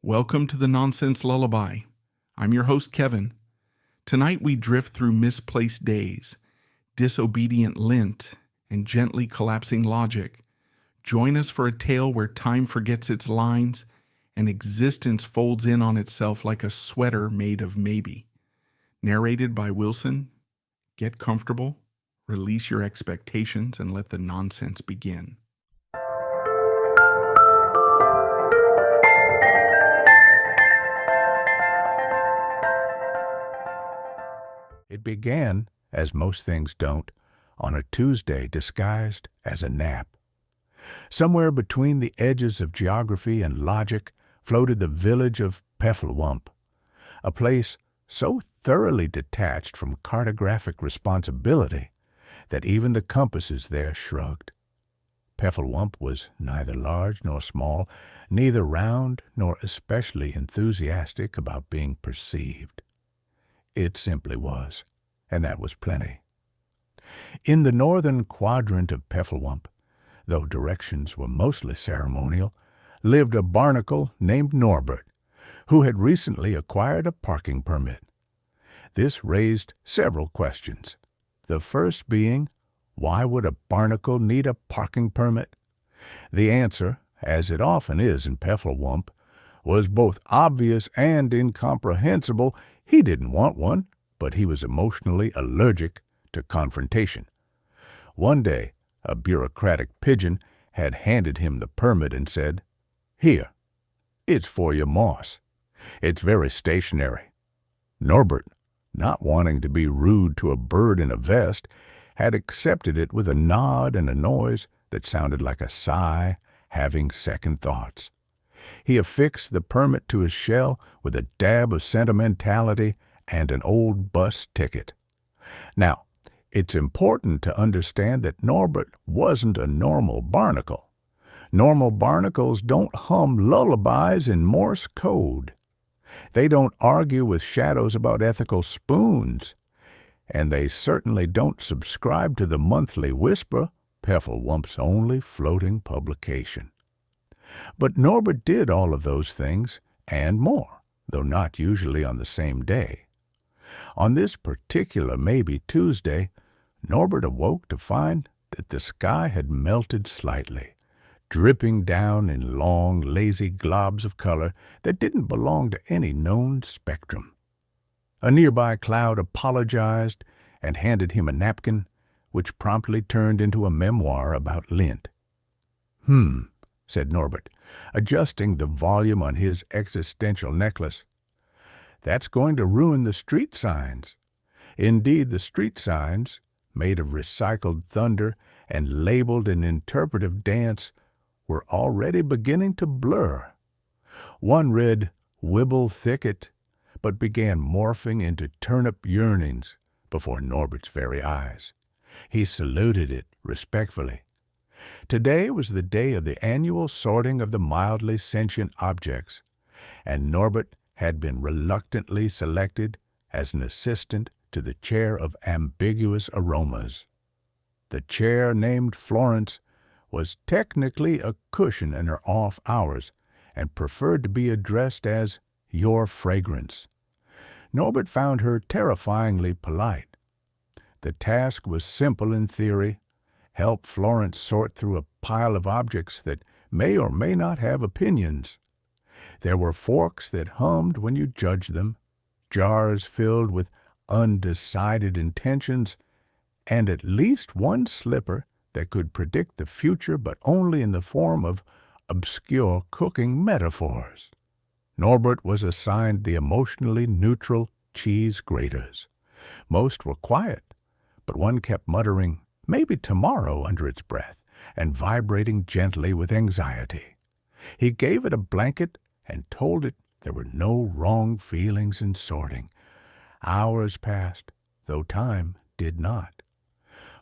Welcome to the Nonsense Lullaby. I'm your host, Kevin. Tonight we drift through misplaced days, disobedient lint, and gently collapsing logic. Join us for a tale where time forgets its lines and existence folds in on itself like a sweater made of maybe. Narrated by Wilson. Get comfortable, release your expectations, and let the nonsense begin. It began, as most things don't, on a Tuesday disguised as a nap. Somewhere between the edges of geography and logic floated the village of Peffelwump, a place so thoroughly detached from cartographic responsibility that even the compasses there shrugged. Peffelwump was neither large nor small, neither round nor especially enthusiastic about being perceived. It simply was, and that was plenty. In the northern quadrant of Peffelwump, though directions were mostly ceremonial, lived a barnacle named Norbert, who had recently acquired a parking permit. This raised several questions, the first being, why would a barnacle need a parking permit? The answer, as it often is in Peffelwump, was both obvious and incomprehensible. He didn't want one, but he was emotionally allergic to confrontation. One day, a bureaucratic pigeon had handed him the permit and said, "Here, it's for your moss. It's very stationary." Norbert, not wanting to be rude to a bird in a vest, had accepted it with a nod and a noise that sounded like a sigh, having second thoughts. He affixed the permit to his shell with a dab of sentimentality and an old bus ticket. Now, it's important to understand that Norbert wasn't a normal barnacle. Normal barnacles don't hum lullabies in Morse code. They don't argue with shadows about ethical spoons. And they certainly don't subscribe to the Monthly Whisper, Peffelwump's only floating publication. But Norbert did all of those things, and more, though not usually on the same day. On this particular maybe Tuesday, Norbert awoke to find that the sky had melted slightly, dripping down in long, lazy globs of color that didn't belong to any known spectrum. A nearby cloud apologized and handed him a napkin, which promptly turned into a memoir about lint. Said Norbert, adjusting the volume on his existential necklace. That's going to ruin the street signs. Indeed, the street signs, made of recycled thunder and labeled an interpretive dance, were already beginning to blur. One read, "Wibble Thicket," but began morphing into turnip yearnings before Norbert's very eyes. He saluted it respectfully. Today was the day of the annual sorting of the mildly sentient objects, and Norbert had been reluctantly selected as an assistant to the chair of ambiguous aromas. The chair, named Florence, was technically a cushion in her off hours and preferred to be addressed as "your fragrance." Norbert found her terrifyingly polite. The task was simple in theory: help Florence sort through a pile of objects that may or may not have opinions. There were forks that hummed when you judged them, jars filled with undecided intentions, and at least one slipper that could predict the future but only in the form of obscure cooking metaphors. Norbert was assigned the emotionally neutral cheese graters. Most were quiet, but one kept muttering, "Maybe tomorrow," under its breath, and vibrating gently with anxiety. He gave it a blanket and told it there were no wrong feelings in sorting. Hours passed, though time did not.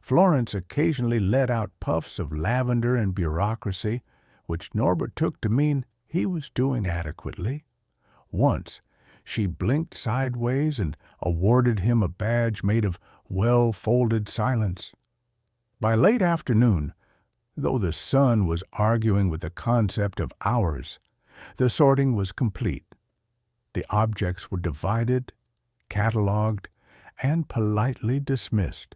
Florence occasionally let out puffs of lavender and bureaucracy, which Norbert took to mean he was doing adequately. Once, she blinked sideways and awarded him a badge made of well-folded silence. By late afternoon, though the sun was arguing with the concept of hours, The sorting was complete. The objects were divided, catalogued, and politely dismissed.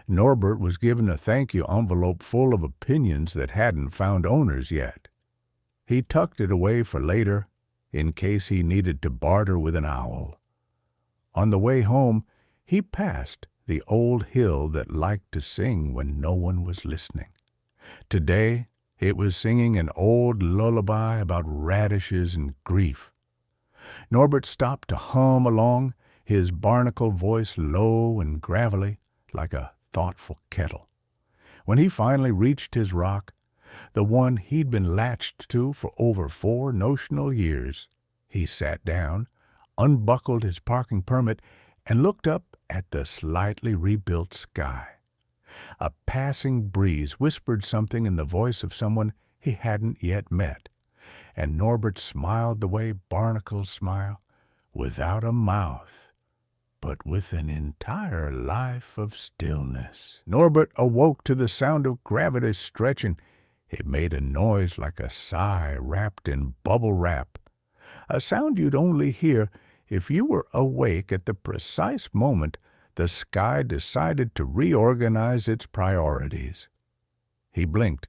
Norbert was given a thank-you envelope full of opinions that hadn't found owners yet. He tucked it away for later, in case he needed to barter with an owl. On the way home, he passed the old hill that liked to sing when no one was listening. Today, it was singing an old lullaby about radishes and grief. Norbert stopped to hum along, his barnacle voice low and gravelly, like a thoughtful kettle. When he finally reached his rock, the one he'd been latched to for over 4 notional years, he sat down, unbuckled his parking permit, and looked up at the slightly rebuilt sky. A passing breeze whispered something in the voice of someone he hadn't yet met, and Norbert smiled the way barnacles smile, without a mouth, but with an entire life of stillness. Norbert awoke to the sound of gravity stretching. It made a noise like a sigh wrapped in bubble wrap, a sound you'd only hear if you were awake at the precise moment the sky decided to reorganize its priorities. He blinked,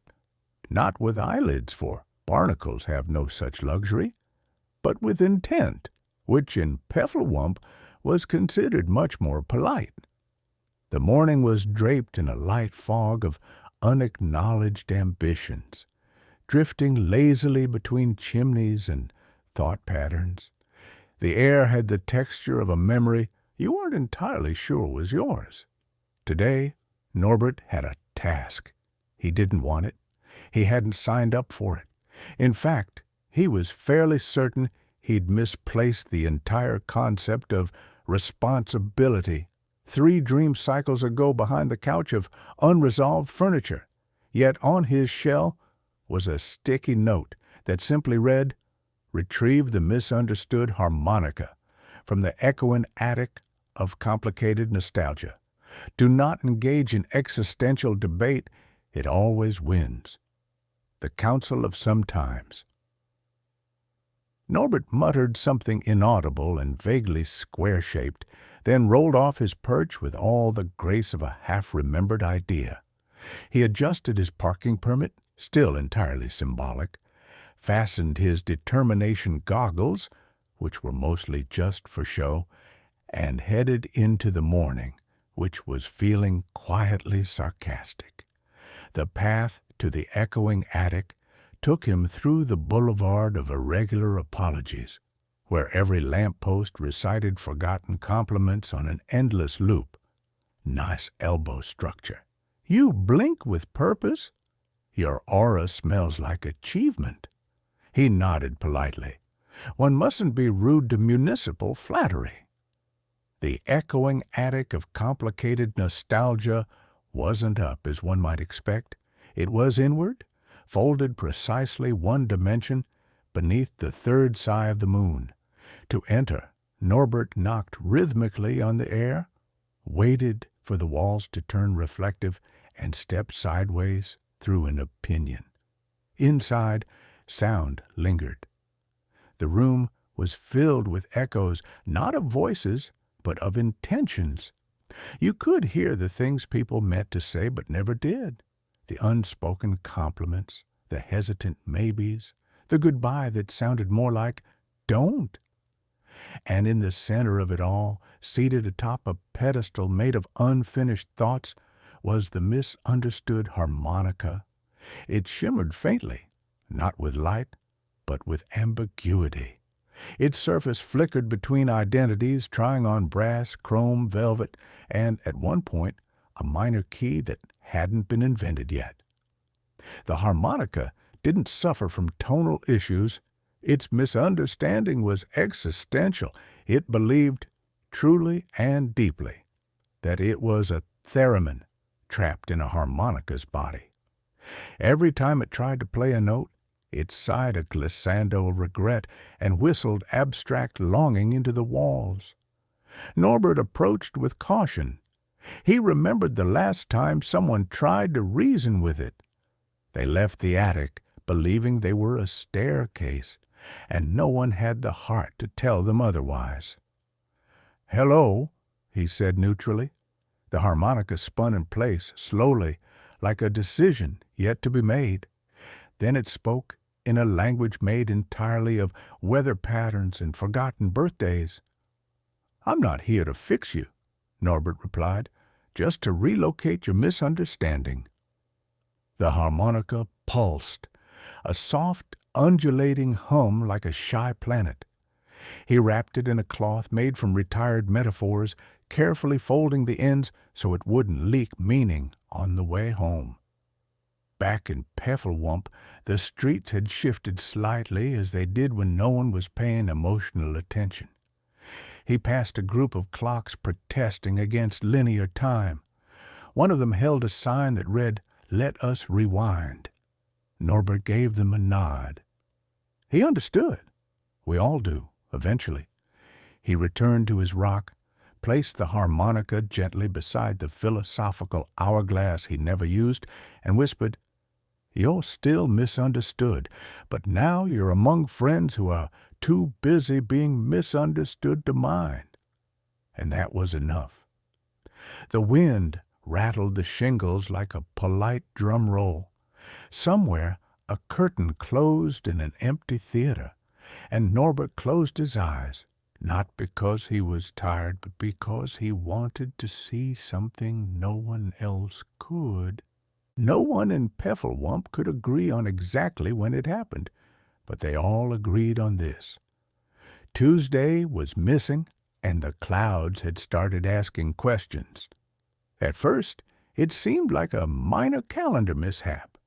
not with eyelids, for barnacles have no such luxury, but with intent, which in Peffelwump was considered much more polite. The morning was draped in a light fog of unacknowledged ambitions, drifting lazily between chimneys and thought patterns. The air had the texture of a memory you weren't entirely sure was yours. Today, Norbert had a task. He didn't want it. He hadn't signed up for it. In fact, he was fairly certain he'd misplaced the entire concept of responsibility 3 dream cycles ago behind the couch of unresolved furniture. Yet on his shell was a sticky note that simply read, "Retrieve the misunderstood harmonica from the echoing attic of complicated nostalgia. Do not engage in existential debate. It always wins." The Council of Sometimes. Norbert muttered something inaudible and vaguely square-shaped, then rolled off his perch with all the grace of a half-remembered idea. He adjusted his parking permit, still entirely symbolic, fastened his determination goggles, which were mostly just for show, and headed into the morning, which was feeling quietly sarcastic. The path to the echoing attic took him through the boulevard of irregular apologies, where every lamp-post recited forgotten compliments on an endless loop. Nice elbow structure. You blink with purpose. Your aura smells like achievement. He nodded politely. One mustn't be rude to municipal flattery. The echoing attic of complicated nostalgia wasn't up, as one might expect. It was inward, folded precisely one dimension beneath the third sigh of the moon. To enter, Norbert knocked rhythmically on the air, waited for the walls to turn reflective, and stepped sideways through an opinion. Inside, sound lingered. The room was filled with echoes, not of voices, but of intentions. You could hear the things people meant to say but never did, the unspoken compliments, the hesitant maybes, the goodbye that sounded more like "don't." And in the center of it all, seated atop a pedestal made of unfinished thoughts, was the misunderstood harmonica. It shimmered faintly, not with light, but with ambiguity. Its surface flickered between identities, trying on brass, chrome, velvet, and, at one point, a minor key that hadn't been invented yet. The harmonica didn't suffer from tonal issues. Its misunderstanding was existential. It believed, truly and deeply, that it was a theremin trapped in a harmonica's body. Every time it tried to play a note, it sighed a glissando of regret and whistled abstract longing into the walls. Norbert approached with caution. He remembered the last time someone tried to reason with it. They left the attic, believing they were a staircase, and no one had the heart to tell them otherwise. "Hello," he said neutrally. The harmonica spun in place, slowly, like a decision yet to be made. Then it spoke in a language made entirely of weather patterns and forgotten birthdays. "I'm not here to fix you," Norbert replied, "just to relocate your misunderstanding." The harmonica pulsed, a soft, undulating hum like a shy planet. He wrapped it in a cloth made from retired metaphors, carefully folding the ends so it wouldn't leak meaning on the way home. Back in Peffelwump, the streets had shifted slightly as they did when no one was paying emotional attention. He passed a group of clocks protesting against linear time. One of them held a sign that read, "Let us rewind." Norbert gave them a nod. He understood. We all do, eventually. He returned to his rock, placed the harmonica gently beside the philosophical hourglass he never used, and whispered, "You're still misunderstood, but now you're among friends who are too busy being misunderstood to mind." And that was enough. The wind rattled the shingles like a polite drum roll. Somewhere a curtain closed in an empty theater, and Norbert closed his eyes, not because he was tired, but because he wanted to see something no one else could. No one in Peffelwump could agree on exactly when it happened, but they all agreed on this. Tuesday was missing, and the clouds had started asking questions. At first, it seemed like a minor calendar mishap.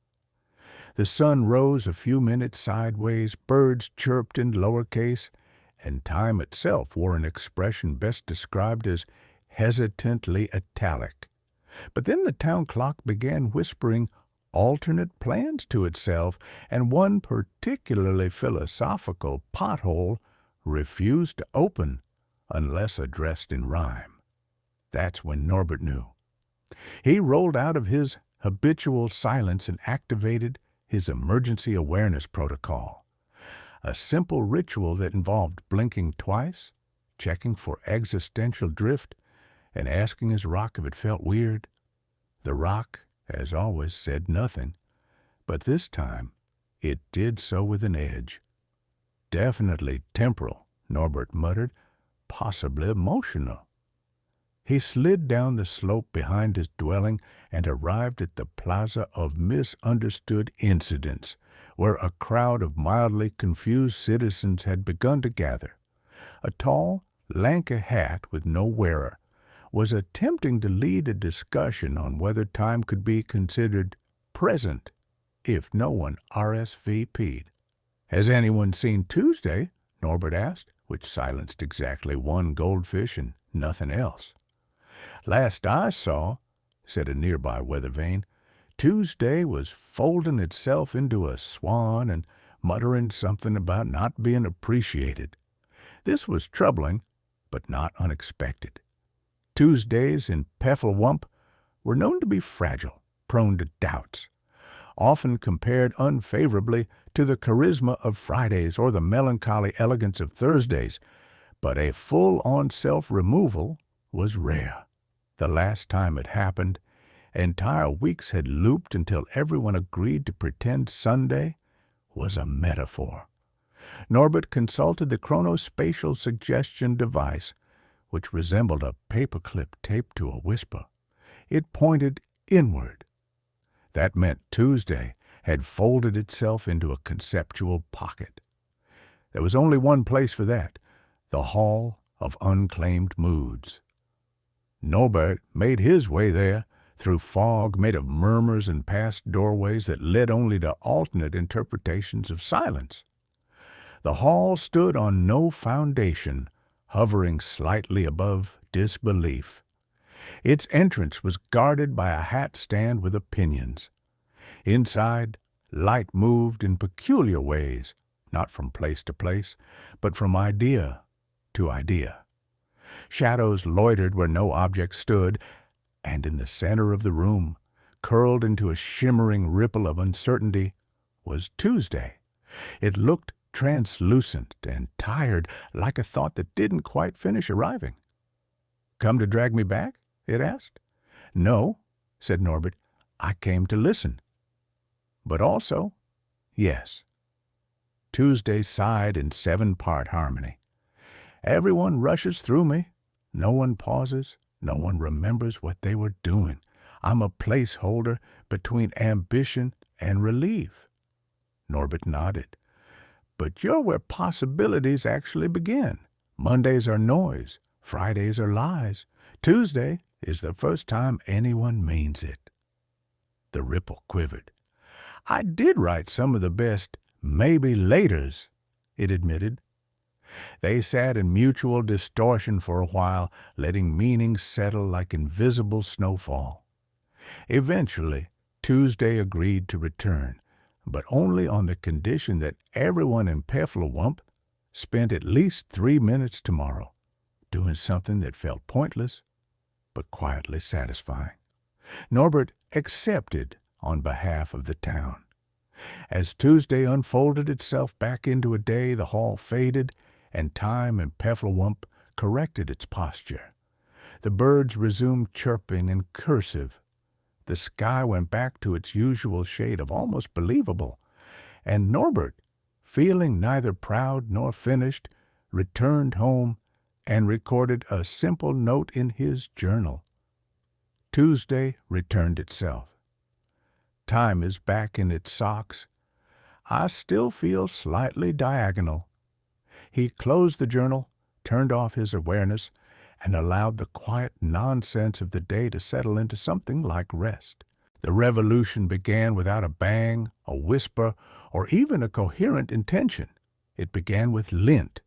The sun rose a few minutes sideways, birds chirped in lowercase, and time itself wore an expression best described as hesitantly italic. But then the town clock began whispering alternate plans to itself, and one particularly philosophical pothole refused to open unless addressed in rhyme. That's when Norbert knew. He rolled out of his habitual silence and activated his emergency awareness protocol, a simple ritual that involved blinking twice, checking for existential drift, and asking his rock if it felt weird. The rock, as always, said nothing, but this time it did so with an edge. "Definitely temporal," Norbert muttered, "possibly emotional." He slid down the slope behind his dwelling and arrived at the Plaza of Misunderstood Incidents, where a crowd of mildly confused citizens had begun to gather. A tall, lank hat with no wearer was attempting to lead a discussion on whether time could be considered present if no one RSVP'd. "Has anyone seen Tuesday?" Norbert asked, which silenced exactly one goldfish and nothing else. "Last I saw," said a nearby weather vane, "Tuesday was folding itself into a swan and muttering something about not being appreciated." This was troubling, but not unexpected. Tuesdays in Peffelwump were known to be fragile, prone to doubts, often compared unfavorably to the charisma of Fridays or the melancholy elegance of Thursdays, but a full-on self-removal was rare. The last time it happened, entire weeks had looped until everyone agreed to pretend Sunday was a metaphor. Norbert consulted the chronospatial suggestion device, which resembled a paperclip taped to a whisper. It pointed inward. That meant Tuesday had folded itself into a conceptual pocket. There was only one place for that, the Hall of Unclaimed Moods. Norbert made his way there, through fog made of murmurs and past doorways that led only to alternate interpretations of silence. The hall stood on no foundation, hovering slightly above disbelief. Its entrance was guarded by a hat stand with opinions. Inside, light moved in peculiar ways, not from place to place, but from idea to idea. Shadows loitered where no object stood, and in the center of the room, curled into a shimmering ripple of uncertainty, was Tuesday. It looked translucent and tired, like a thought that didn't quite finish arriving. "Come to drag me back?" it asked. "No," said Norbert. "I came to listen." "But also, yes." Tuesday sighed in 7-part harmony. "Everyone rushes through me. No one pauses. No one remembers what they were doing. I'm a placeholder between ambition and relief." Norbert nodded. "But you're where possibilities actually begin. Mondays are noise. Fridays are lies. Tuesday is the first time anyone means it." The ripple quivered. "I did write some of the best maybe-laters," it admitted. They sat in mutual distortion for a while, letting meaning settle like invisible snowfall. Eventually, Tuesday agreed to return, but only on the condition that everyone in Peflawump spent at least 3 minutes tomorrow doing something that felt pointless but quietly satisfying. Norbert accepted on behalf of the town. As Tuesday unfolded itself back into a day, the hall faded, and time in Peflawump corrected its posture. The birds resumed chirping in cursive. The sky went back to its usual shade of almost believable, and Norbert, feeling neither proud nor finished, returned home and recorded a simple note in his journal. Tuesday returned itself. Time is back in its socks. I still feel slightly diagonal. He closed the journal, turned off his awareness, and allowed the quiet nonsense of the day to settle into something like rest. The revolution began without a bang, a whisper, or even a coherent intention. It began with lint.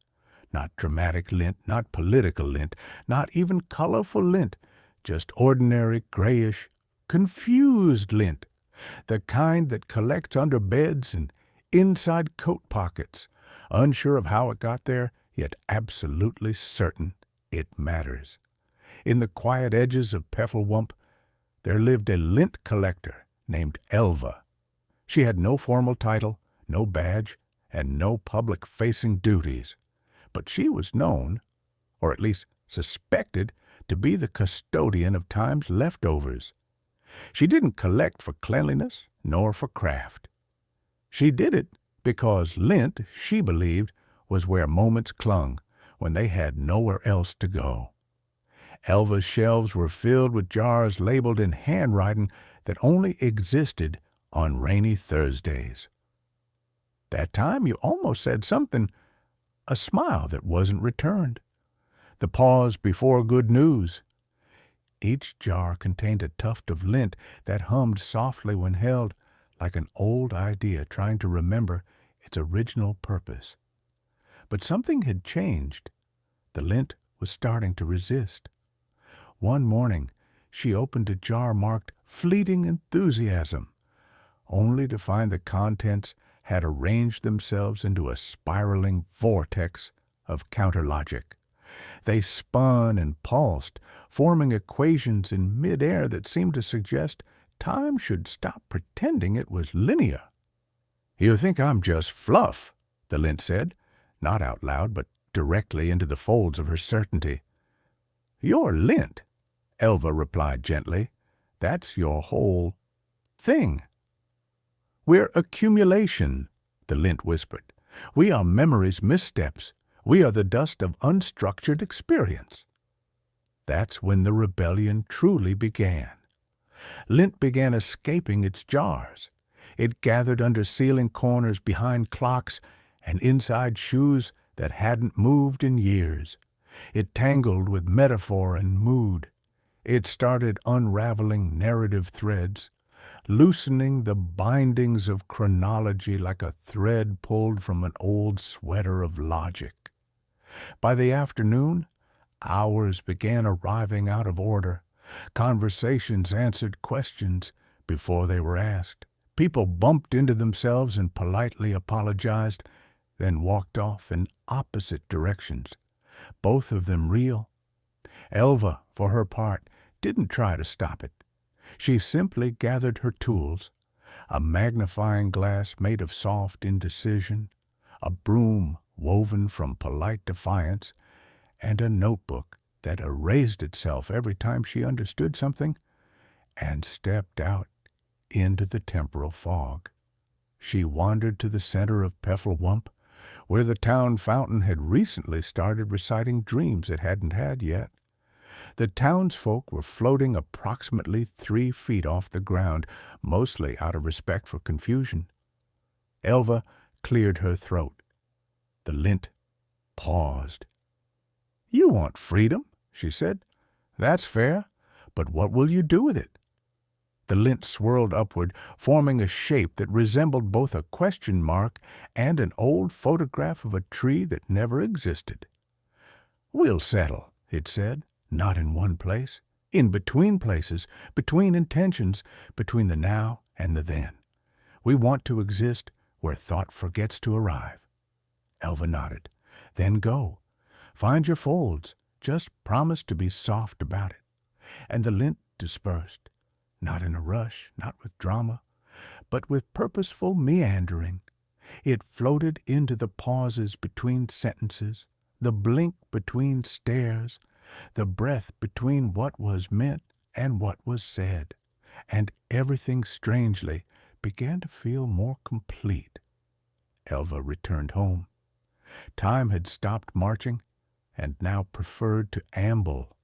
Not dramatic lint, not political lint, not even colorful lint, just ordinary, grayish, confused lint, the kind that collects under beds and inside coat pockets, unsure of how it got there, yet absolutely certain it matters. In the quiet edges of Peflawump, there lived a lint collector named Elva. She had no formal title, no badge, and no public-facing duties. But she was known, or at least suspected, to be the custodian of time's leftovers. She didn't collect for cleanliness nor for craft. She did it because lint, she believed, was where moments clung when they had nowhere else to go. Elva's shelves were filled with jars labeled in handwriting that only existed on rainy Thursdays. That time you almost said something, a smile that wasn't returned. The pause before good news. Each jar contained a tuft of lint that hummed softly when held, like an old idea trying to remember its original purpose. But something had changed. The lint was starting to resist. One morning, she opened a jar marked Fleeting Enthusiasm, only to find the contents had arranged themselves into a spiraling vortex of counterlogic. They spun and pulsed, forming equations in midair that seemed to suggest time should stop pretending it was linear. "You think I'm just fluff," the lint said, not out loud, but directly into the folds of her certainty. "You're lint," Elva replied gently. "That's your whole thing." "We're accumulation," the lint whispered. "We are memory's missteps. We are the dust of unstructured experience." That's when the rebellion truly began. Lint began escaping its jars. It gathered under ceiling corners, behind clocks, and inside shoes that hadn't moved in years. It tangled with metaphor and mood. It started unraveling narrative threads, loosening the bindings of chronology like a thread pulled from an old sweater of logic. By the afternoon, hours began arriving out of order. Conversations answered questions before they were asked. People bumped into themselves and politely apologized, then walked off in opposite directions, both of them real. Elva, for her part, didn't try to stop it. She simply gathered her tools, a magnifying glass made of soft indecision, a broom woven from polite defiance, and a notebook that erased itself every time she understood something, and stepped out into the temporal fog. She wandered to the center of Peffelwump, where the town fountain had recently started reciting dreams it hadn't had yet. The townsfolk were floating approximately 3 feet off the ground, mostly out of respect for confusion. Elva cleared her throat. The lint paused. "You want freedom," she said. "That's fair, but what will you do with it?" The lint swirled upward, forming a shape that resembled both a question mark and an old photograph of a tree that never existed. "We'll settle," it said, "not in one place, in between places, between intentions, between the now and the then. We want to exist where thought forgets to arrive." Elva nodded. "Then go. Find your folds. Just promise to be soft about it." And the lint dispersed. Not in a rush, not with drama, but with purposeful meandering. It floated into the pauses between sentences, the blink between stares, the breath between what was meant and what was said, and everything strangely began to feel more complete. Elva returned home. Time had stopped marching and now preferred to amble.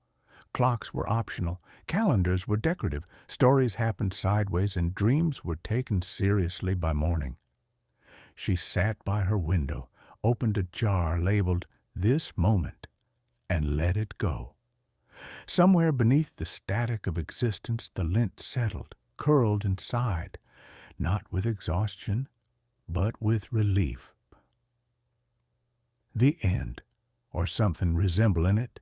Clocks were optional, calendars were decorative, stories happened sideways, and dreams were taken seriously by morning. She sat by her window, opened a jar labeled "This Moment," and let it go. Somewhere beneath the static of existence the lint settled, curled and sighed, not with exhaustion, but with relief. The end, or something resembling it.